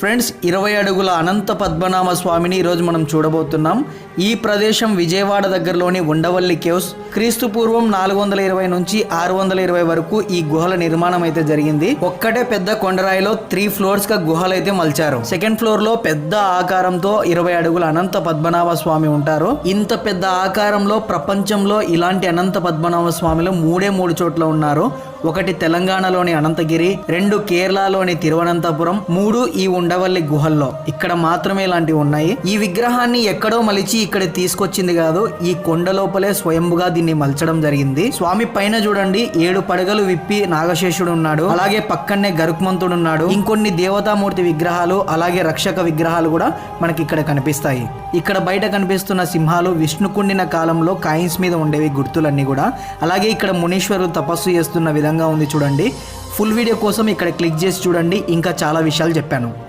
Friends 20 అడుగుల అనంత పద్మనాభ స్వామిని ఈరోజు మనం చూడబోతున్నాం. ఈ ప్రదేశం విజయవాడ దగ్గరలోని ఉండవల్లి కేవ్స్. క్రీస్తు పూర్వం 420 నుంచి 620 వరకు ఈ గుహల నిర్మాణం అయితే జరిగింది. ఒక్కటే పెద్ద కొండరాయిలో 3 ఫ్లోర్స్ గా గుహలు అయితే మలిచారు. సెకండ్ ఫ్లోర్ లో పెద్ద ఆకారంతో 20 అడుగుల అనంత పద్మనాభ స్వామి ఉంటారు. ఇంత పెద్ద ఆకారంలో ప్రపంచంలో ఇలాంటి అనంత పద్మనాభ స్వామిలు 3 చోట్ల ఉన్నారు. ఒకటి తెలంగాణలోని అనంతగిరి, 2 కేరళలోని తిరువనంతపురం, 3 ఈ ఉండవల్లి గుహల్లో. ఇక్కడ మాత్రమే ఇలాంటివి ఉన్నాయి. ఈ విగ్రహాన్ని ఎక్కడో మలిచి ఇక్కడ తీసుకొచ్చింది కాదు, ఈ కొండ లోపలే స్వయంభుగా దీన్ని మలచడం జరిగింది. స్వామి పైన చూడండి 7 పడగలు విప్పి నాగశేషుడు ఉన్నాడు. అలాగే పక్కనే గరుక్మంతుడు ఉన్నాడు. ఇంకొన్ని దేవతామూర్తి విగ్రహాలు అలాగే రక్షక విగ్రహాలు కూడా మనకి ఇక్కడ కనిపిస్తాయి. ఇక్కడ బయట కనిపిస్తున్న సింహాలు విష్ణుకుండిన కాలంలో కాయిన్స్ మీద ఉండేవి గుర్తులన్నీ కూడా. అలాగే ఇక్కడ మునీశ్వరులు తపస్సు చేస్తున్న విధంగా ఉంది చూడండి. ఫుల్ వీడియో కోసం ఇక్కడ క్లిక్ చేసి చూడండి. ఇంకా చాలా విషయాలు చెప్పాను.